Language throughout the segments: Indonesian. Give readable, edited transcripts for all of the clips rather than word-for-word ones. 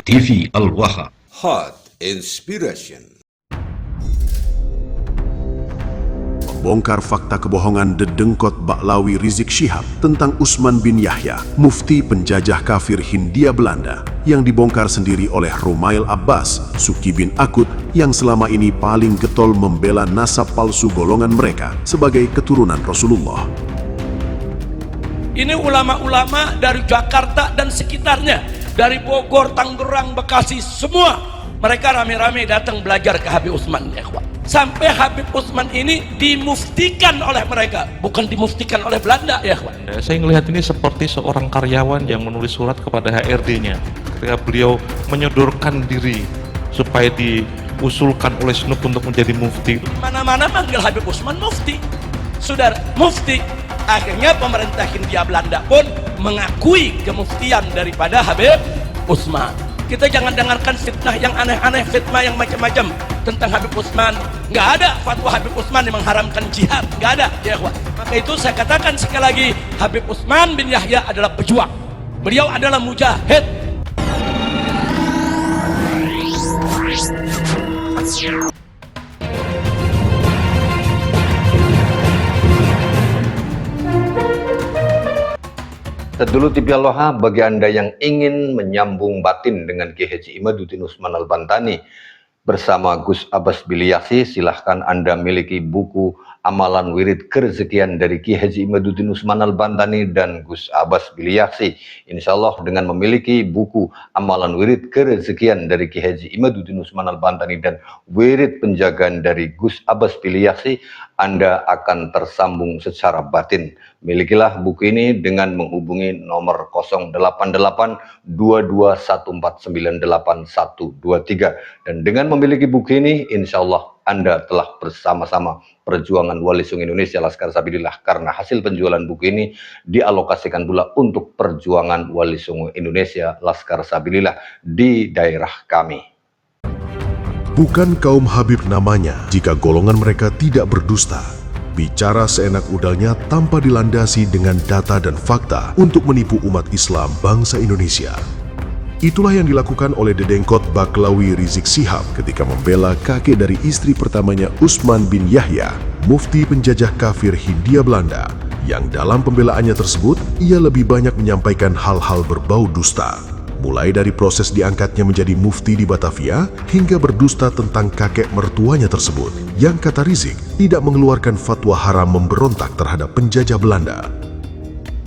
TV Al-Waha. Hot Inspiration. Bongkar fakta kebohongan dedengkot Baklawi Rizik Syihab tentang Utsman bin Yahya, mufti penjajah kafir Hindia Belanda, yang dibongkar sendiri oleh Rumail Abbas, Suki bin Akut, yang selama ini paling getol membela nasab palsu golongan mereka sebagai keturunan Rasulullah. Ini ulama-ulama dari Jakarta dan sekitarnya, dari Bogor, Tangerang, Bekasi, semua mereka rame-rame datang belajar ke Habib Utsman, ya kawan. Sampai Habib Utsman ini dimuftikan oleh mereka, bukan dimuftikan oleh Belanda, ya kawan. Saya melihat ini seperti seorang karyawan yang menulis surat kepada HRD-nya ketika beliau menyodorkan diri supaya diusulkan oleh SNUK untuk menjadi mufti. Mana-mana manggil Habib Utsman mufti. Saudara, mufti. Akhirnya pemerintah Hindia Belanda pun mengakui kemuftian daripada Habib Utsman. Kita jangan dengarkan fitnah yang aneh-aneh, fitnah yang macam-macam tentang Habib Utsman. Nggak ada fatwa Habib Utsman yang mengharamkan jihad, nggak ada, ya kawan. Maka itu saya katakan sekali lagi, Habib Utsman bin Yahya adalah pejuang. Beliau adalah mujahid. Dulu TV Al-Waha, bagi Anda yang ingin menyambung batin dengan Kiai Haji Imaduddin Utsman Al-Bantani bersama Gus Abbas Bilyasi, silahkan Anda miliki buku Amalan Wirid Kerezekian dari Kiai Haji Imaduddin Utsman Al-Bantani dan Gus Abbas Bilyasi. Insya Allah dengan memiliki buku Amalan Wirid Kerezekian dari Kiai Haji Imaduddin Utsman Al-Bantani dan Wirid Penjagaan dari Gus Abbas Bilyasi, Anda akan tersambung secara batin. Milikilah buku ini dengan menghubungi nomor 0814214981123. Dan dengan memiliki buku ini, insya Allah Anda telah bersama-sama perjuangan Wali Songo Indonesia Laskar Sabilillah, karena hasil penjualan buku ini dialokasikan pula untuk perjuangan Wali Songo Indonesia Laskar Sabilillah di daerah kami. Bukan kaum Habib namanya jika golongan mereka tidak berdusta. Bicara seenak udalnya tanpa dilandasi dengan data dan fakta untuk menipu umat Islam bangsa Indonesia. Itulah yang dilakukan oleh dedengkot Baklawi Rizik Syihab ketika membela kakek dari istri pertamanya Utsman bin Yahya, mufti penjajah kafir Hindia Belanda, yang dalam pembelaannya tersebut ia lebih banyak menyampaikan hal-hal berbau dusta. Mulai dari proses diangkatnya menjadi mufti di Batavia hingga berdusta tentang kakek mertuanya tersebut, yang kata Rizik tidak mengeluarkan fatwa haram memberontak terhadap penjajah Belanda.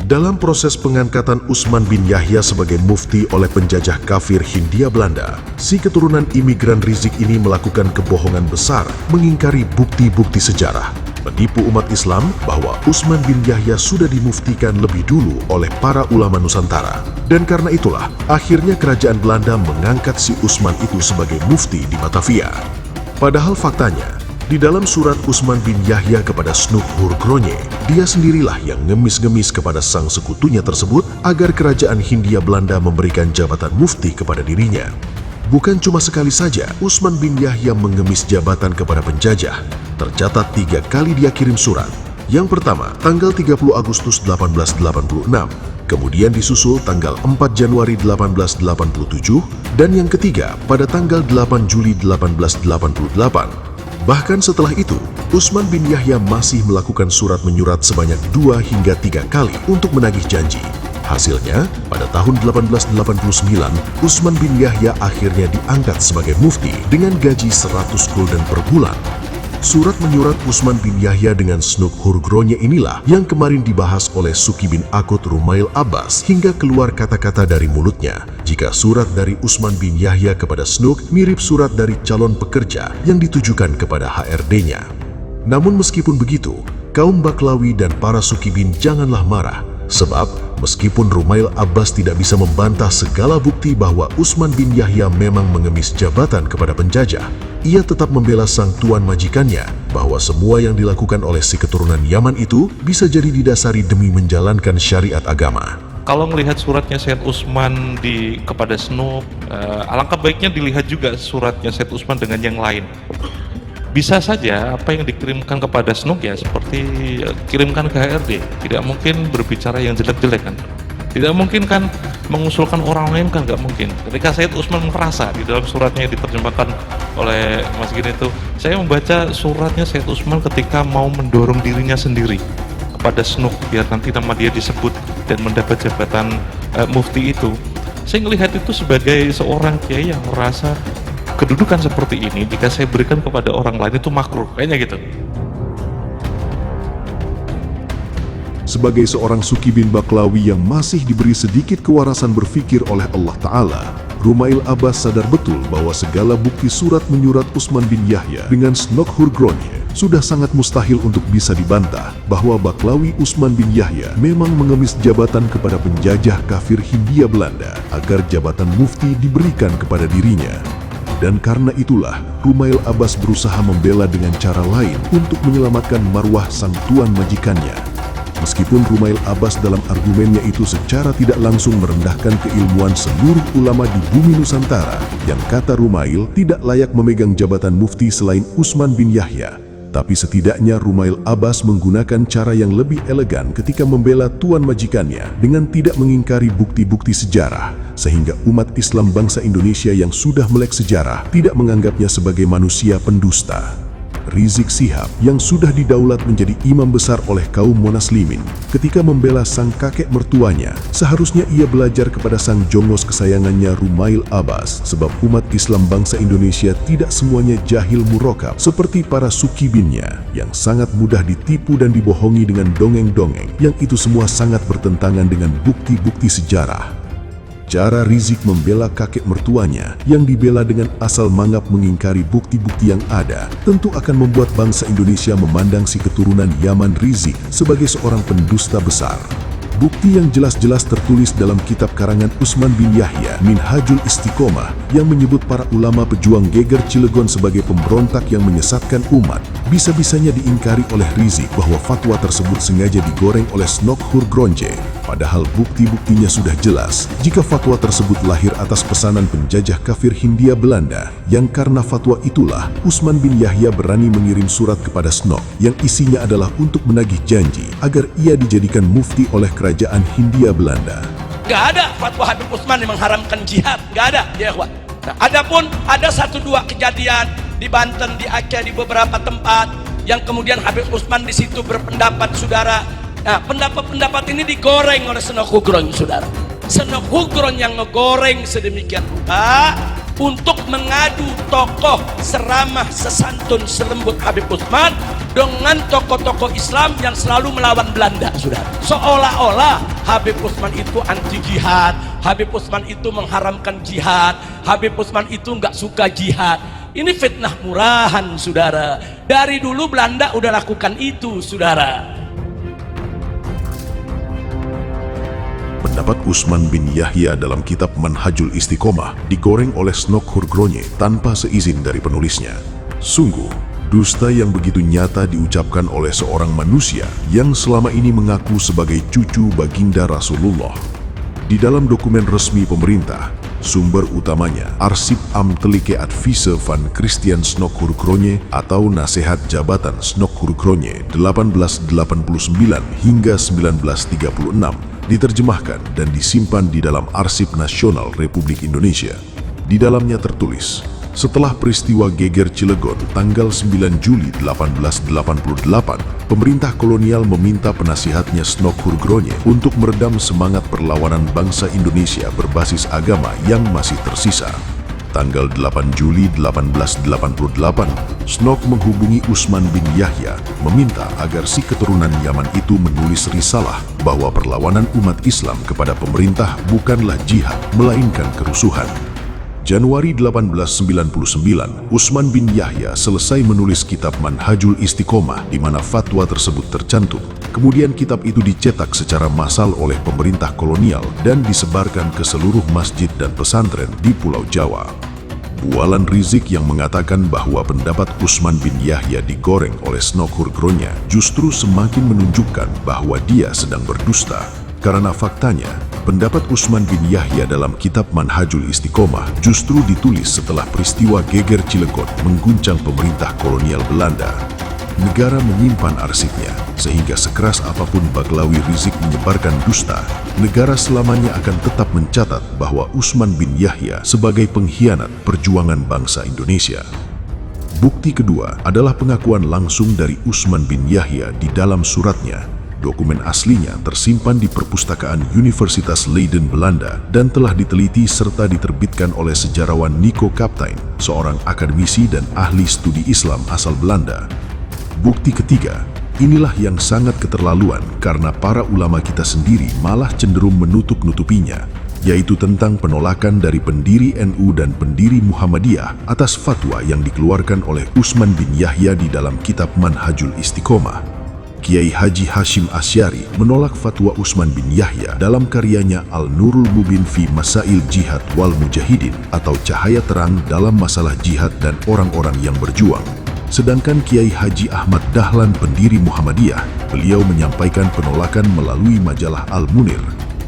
Dalam proses pengangkatan Utsman bin Yahya sebagai mufti oleh penjajah kafir Hindia Belanda, si keturunan imigran Rizik ini melakukan kebohongan besar mengingkari bukti-bukti sejarah, menipu umat Islam bahwa Utsman bin Yahya sudah dimuftikan lebih dulu oleh para ulama Nusantara. Dan karena itulah, akhirnya kerajaan Belanda mengangkat si Utsman itu sebagai mufti di Batavia. Padahal faktanya, di dalam surat Utsman bin Yahya kepada Snuk Hurgronje, dia sendirilah yang ngemis-ngemis kepada sang sekutunya tersebut agar kerajaan Hindia Belanda memberikan jabatan mufti kepada dirinya. Bukan cuma sekali saja Utsman bin Yahya mengemis jabatan kepada penjajah. Tercatat 3 kali dia kirim surat. Yang pertama, tanggal 30 Agustus 1886, kemudian disusul tanggal 4 Januari 1887, dan yang ketiga pada tanggal 8 Juli 1888. Bahkan setelah itu, Utsman bin Yahya masih melakukan surat menyurat sebanyak 2 hingga 3 kali untuk menagih janji. Hasilnya, pada tahun 1889, Utsman bin Yahya akhirnya diangkat sebagai mufti dengan gaji 100 gulden per bulan. Surat menyurat Utsman bin Yahya dengan Snuk Hurgronje inilah yang kemarin dibahas oleh Suki bin Akut Rumail Abbas hingga keluar kata-kata dari mulutnya. Jika surat dari Utsman bin Yahya kepada Snuk mirip surat dari calon pekerja yang ditujukan kepada HRD-nya. Namun meskipun begitu, kaum Baklawi dan para Suki bin janganlah marah. Sebab meskipun Rumail Abbas tidak bisa membantah segala bukti bahwa Utsman bin Yahya memang mengemis jabatan kepada penjajah, ia tetap membela sang tuan majikannya bahwa semua yang dilakukan oleh si keturunan Yaman itu bisa jadi didasari demi menjalankan syariat agama. Kalau melihat suratnya Said Utsman kepada Snuk, alangkah baiknya dilihat juga suratnya Said Utsman dengan yang lain. Bisa saja apa yang dikirimkan kepada Snuk ya seperti kirimkan ke HRD, tidak mungkin berbicara yang jelek-jelek kan. Tidak mungkin kan mengusulkan orang lain, kan nggak mungkin. Ketika Said Utsman merasa di dalam suratnya yang diterjemahkan oleh Mas Gini itu, saya membaca suratnya Said Utsman ketika mau mendorong dirinya sendiri kepada Snook biar nanti nama dia disebut dan mendapat jabatan mufti itu. Saya melihat itu sebagai seorang kiai yang merasa kedudukan seperti ini jika saya berikan kepada orang lain itu makruh, kayaknya gitu. Sebagai seorang Suki bin Baklawi yang masih diberi sedikit kewarasan berfikir oleh Allah Ta'ala, Rumail Abbas sadar betul bahwa segala bukti surat menyurat Utsman bin Yahya dengan Snook Hurgronje sudah sangat mustahil untuk bisa dibantah bahwa Baklawi Utsman bin Yahya memang mengemis jabatan kepada penjajah kafir Hindia Belanda agar jabatan mufti diberikan kepada dirinya. Dan karena itulah, Rumail Abbas berusaha membela dengan cara lain untuk menyelamatkan marwah sang tuan majikannya. Meskipun Rumail Abbas dalam argumennya itu secara tidak langsung merendahkan keilmuan seluruh ulama di bumi Nusantara, yang kata Rumail tidak layak memegang jabatan mufti selain Utsman bin Yahya. Tapi setidaknya Rumail Abbas menggunakan cara yang lebih elegan ketika membela tuan majikannya dengan tidak mengingkari bukti-bukti sejarah, sehingga umat Islam bangsa Indonesia yang sudah melek sejarah tidak menganggapnya sebagai manusia pendusta. Rizik Syihab yang sudah didaulat menjadi imam besar oleh kaum Monaslimin, ketika membela sang kakek mertuanya, seharusnya ia belajar kepada sang jongos kesayangannya Rumail Abbas, sebab umat Islam bangsa Indonesia tidak semuanya jahil murokab seperti para Suki binnya yang sangat mudah ditipu dan dibohongi dengan dongeng-dongeng yang itu semua sangat bertentangan dengan bukti-bukti sejarah. Cara Rizik membela kakek mertuanya yang dibela dengan asal mangap mengingkari bukti-bukti yang ada tentu akan membuat bangsa Indonesia memandang si keturunan Yaman Rizik sebagai seorang pendusta besar. Bukti yang jelas-jelas tertulis dalam kitab karangan Utsman bin Yahya, Minhajul Istiqomah, yang menyebut para ulama pejuang geger Cilegon sebagai pemberontak yang menyesatkan umat, bisa-bisanya diingkari oleh Rizik bahwa fatwa tersebut sengaja digoreng oleh Snook Hurgronje. Padahal bukti-buktinya sudah jelas jika fatwa tersebut lahir atas pesanan penjajah kafir Hindia Belanda, yang karena fatwa itulah Utsman bin Yahya berani mengirim surat kepada Snook yang isinya adalah untuk menagih janji agar ia dijadikan mufti oleh kerajaan Hindia Belanda. Gak ada fatwa Habib Utsman yang mengharamkan jihad, gak ada ya ikhwan. Nah, adapun ada 1-2 kejadian di Banten, di Aceh, di beberapa tempat yang kemudian Habib Utsman di situ berpendapat, saudara. Nah, pendapat-pendapat ini digoreng oleh Snook Hurgronje, saudara. Snook Hurgronje yang ngegoreng sedemikian rupa untuk mengadu tokoh seramah, sesantun, selembut Habib Utsman dengan tokoh-tokoh Islam yang selalu melawan Belanda, saudara. Seolah-olah Habib Utsman itu anti jihad, Habib Utsman itu mengharamkan jihad, Habib Utsman itu nggak suka jihad. Ini fitnah murahan, saudara. Dari dulu Belanda udah lakukan itu, saudara. Pendapat Utsman bin Yahya dalam kitab Manhajul Istiqomah digoreng oleh Snook Hurgronje tanpa seizin dari penulisnya. Sungguh, dusta yang begitu nyata diucapkan oleh seorang manusia yang selama ini mengaku sebagai cucu baginda Rasulullah. Di dalam dokumen resmi pemerintah, sumber utamanya Arsip Amtelike Advice van Christian Snook Hurgronje atau Nasihat Jabatan Snook Hurgronje 1889 hingga 1936, diterjemahkan dan disimpan di dalam Arsip Nasional Republik Indonesia. Di dalamnya tertulis, setelah peristiwa geger Cilegon tanggal 9 Juli 1888, pemerintah kolonial meminta penasihatnya Snook Hurgronje untuk meredam semangat perlawanan bangsa Indonesia berbasis agama yang masih tersisa. Tanggal 8 Juli 1888, Snook menghubungi Utsman bin Yahya meminta agar si keturunan Yaman itu menulis risalah bahwa perlawanan umat Islam kepada pemerintah bukanlah jihad, melainkan kerusuhan. Januari 1899, Utsman bin Yahya selesai menulis kitab Manhajul Istiqomah di mana fatwa tersebut tercantum. Kemudian kitab itu dicetak secara massal oleh pemerintah kolonial dan disebarkan ke seluruh masjid dan pesantren di Pulau Jawa. Bualan Rizik yang mengatakan bahwa pendapat Utsman bin Yahya digoreng oleh Snook Hurgronje justru semakin menunjukkan bahwa dia sedang berdusta. Karena faktanya, pendapat Utsman bin Yahya dalam kitab Manhajul Istiqomah justru ditulis setelah peristiwa geger Cilegon mengguncang pemerintah kolonial Belanda. Negara menyimpan arsipnya, sehingga sekeras apapun Baglawi Rizik menyebarkan dusta, negara selamanya akan tetap mencatat bahwa Utsman bin Yahya sebagai pengkhianat perjuangan bangsa Indonesia. Bukti kedua adalah pengakuan langsung dari Utsman bin Yahya di dalam suratnya. Dokumen aslinya tersimpan di perpustakaan Universitas Leiden, Belanda dan telah diteliti serta diterbitkan oleh sejarawan Nico Kaptein, seorang akademisi dan ahli studi Islam asal Belanda. Bukti ketiga, inilah yang sangat keterlaluan karena para ulama kita sendiri malah cenderung menutup-nutupinya, yaitu tentang penolakan dari pendiri NU dan pendiri Muhammadiyah atas fatwa yang dikeluarkan oleh Utsman bin Yahya di dalam kitab Manhajul Istiqomah. Kiai Haji Hashim Asy'ari menolak fatwa Utsman bin Yahya dalam karyanya Al-Nurul Mubin fi Masail Jihad wal Mujahidin atau Cahaya Terang dalam Masalah Jihad dan Orang-orang yang Berjuang. Sedangkan Kiai Haji Ahmad Dahlan pendiri Muhammadiyah, beliau menyampaikan penolakan melalui majalah Al-Munir.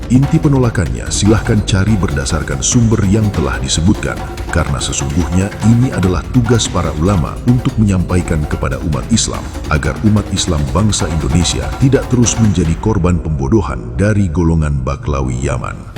Inti penolakannya silahkan cari berdasarkan sumber yang telah disebutkan, karena sesungguhnya ini adalah tugas para ulama untuk menyampaikan kepada umat Islam, agar umat Islam bangsa Indonesia tidak terus menjadi korban pembodohan dari golongan Baglawi Yaman.